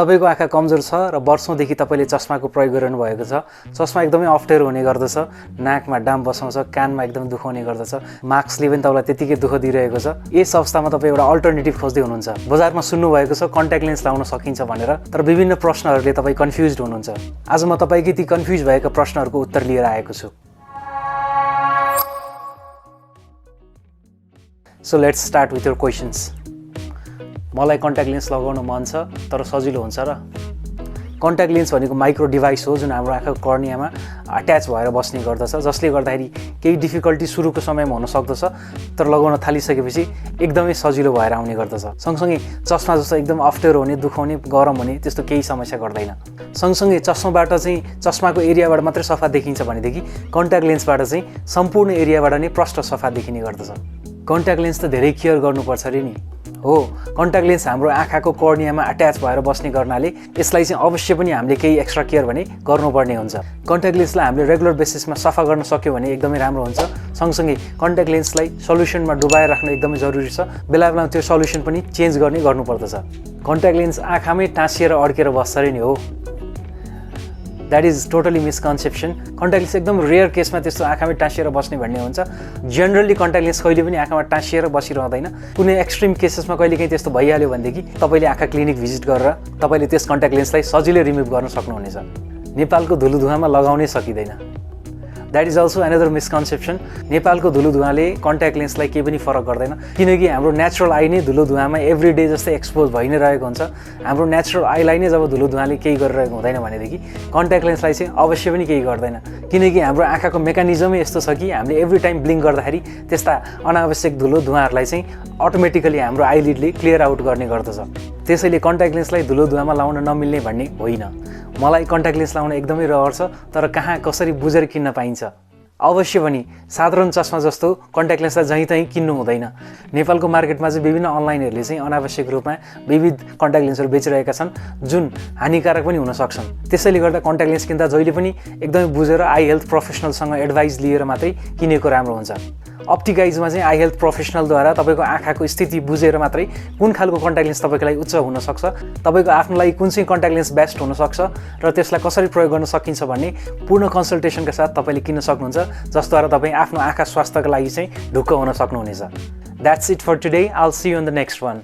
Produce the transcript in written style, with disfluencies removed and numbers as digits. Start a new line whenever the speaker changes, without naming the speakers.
तपाईको आँखा कमजोर छ र वर्षौंदेखि तपाईले चस्माको प्रयोग गरिरहनु भएको छ, चस्मा एकदमै अप्ठ्यारो हुने गर्दछ, नाकमा डाम बसाउँछ, कानमा एकदम दुखाउने गर्दछ, मार्क्सले पनि तपाईलाई त्यतिकै दुःख दिइरहेको छ। यस अवस्थामा तपाई एउटा अल्टरनेटिभ खोज्दै हुनुहुन्छ। बजारमा सुन्नु भएको छ कन्ट्याक्ट लेन्स लाउन सकिन्छ भनेर, तर विभिन्न प्रश्नहरुले तपाई कन्फ्युज्ड हुनुहुन्छ। आज म तपाईकै ती कन्फ्युज भएका प्रश्नहरुको उत्तर लिएर आएको छु। So let's start with your questions. मलाई कन्ट्याक्ट लेन्स लगाउन मन छ तर सजिलो हुन्छ र? कन्ट्याक्ट लेन्स भनेको माइक्रो डिभाइस हो जुन हाम्रो आँखाको कर्नियामा अट्याच भएर बस्ने गर्दछ, जसले गर्दाखेरि केही डिफिकल्टी सुरुको समयमा हुन सक्दछ तर लगाउन थालिसकेपछि एकदमै सजिलो भएर आउने गर्दछ। सँगसँगै चस्मा जस्तो एकदम अप्ठ्यारो हुने, दुखाउने, गरम हुने त्यस्तो केही समस्या गर्दैन। सँगसँगै चस्माबाट चाहिँ चस्माको एरियाबाट मात्रै सफा देखिन्छ भनेदेखि कन्ट्याक्ट लेन्सबाट चाहिँ सम्पूर्ण एरियाबाट नै प्रष्ट सफा देखिने गर्दछ। कन्ट्याक्ट लेन्स त धेरै केयर गर्नुपर्छ रे नि। हो, कन्ट्याक्ट लेन्स हाम्रो आँखाको कर्नियामा अट्याच भएर बस्ने गर्नाले यसलाई चाहिँ अवश्य पनि हामीले केही एक्स्ट्रा केयर भने गर्नुपर्ने हुन्छ। कन्ट्याक्ट लेन्सलाई हामीले रेगुलर बेसिसमा सफा गर्न सक्यो भने एकदमै राम्रो हुन्छ। सँगसँगै कन्ट्याक्ट लेन्सलाई सल्युसनमा डुबाएर राख्न एकदमै जरुरी छ। बेला बेलामा त्यो सल्युसन पनि चेन्ज गर्नुपर्दछ। कन्ट्याक्ट लेन्स आँखामै टाँसिएर अड्केर बस्छ रे नि। हो, that is totally misconception. Contact lens एकदम रेयर केसमा त्यस्तो आँखामै टाँसिएर बस्ने भन्ने हुन्छ। जनरली कन्ट्याक्ट लेन्स कहिले पनि आँखामा टाँसिएर बसिरहँदैन। कुनै एक्सट्रिम केसेसमा कहिलेकाहीँ त्यस्तो भइहाल्यो भनेदेखि तपाईले आँखा क्लिनिक भिजिट गरेर तपाईले त्यस कन्ट्याक्ट लेन्सलाई सजिलै रिमुभ गर्न सक्नुहुनेछ। नेपालको धुलो धुवामा लगाउनै सकिँदैन। That is also another misconception. नेपालको धुलो धुवाले कन्ट्याक्ट लेन्सलाई केही पनि फरक गर्दैन, किनकि हाम्रो नेचुरल आई नै धुलो धुवामा एभ्री डे जस्तै एक्सपोज भइ नै रहेको हुन्छ। हाम्रो नेचुरल आईलाई नै जब धुलो धुवाले केही गरिरहेको हुँदैन भनेदेखि कन्ट्याक्ट लेन्सलाई चाहिँ अवश्य पनि केही गर्दैन, किनकि हाम्रो आँखाको मेकानिजमै यस्तो छ कि हामीले एभ्री टाइम ब्लिङ्क गर्दाखेरि त्यस्ता अनावश्यक धुलो धुवाहरूलाई चाहिँ अटोमेटिकली हाम्रो आइलिडले क्लियर आउट गर्ने गर्दछ। त्यसैले कन्ट्याक्ट लेन्सलाई धुलो धुवामा लाउन नमिल्ने भन्ने होइन। मलाई कन्ट्याक्ट लेन्स लाउन एकदमै रहर छ, तर कहाँ कसरी बुझेर किन्न पाइन्छ? अवश्य पनि साधारण चस्मा जस्तो कन्ट्याक्ट लेन्सलाई जहीँतहीँ किन्नु हुँदैन। नेपालको मार्केटमा चाहिँ विभिन्न अनलाइनहरूले चाहिँ अनावश्यक रूपमा विविध कन्ट्याक्ट लेन्सहरू बेचिरहेका छन् जुन हानिकारक पनि हुन सक्छन्। त्यसैले गर्दा कन्ट्याक्ट लेन्स किन्दा जहिले पनि एकदमै बुझेर आई हेल्थ प्रोफेसनलसँग एडभाइस लिएर मात्रै किनेको राम्रो हुन्छ। अप्टिकाइजमा चाहिँ आई हेल्थ प्रोफेसनलद्वारा तपाईको आँखाको स्थिति बुझेर मात्रै कुन खालको कन्ट्याक्ट लेन्स तपाईको लागि उच्च हुन सक्छ, तपाईको आफ्नो लागि कुन चाहिँ कन्ट्याक्ट लेन्स बेस्ट हुन सक्छ र त्यसलाई कसरी प्रयोग गर्न सकिन्छ भन्ने पूर्ण कन्सल्टेसनका साथ तपाईले किन्न सक्नुहुन्छ, जसद्वारा तपाई आफ्नो आँखा स्वास्थ्यका लागि चाहिँ ढुक्क हुन सक्नुहुनेछ। That's it for today. I'll see you in the next one.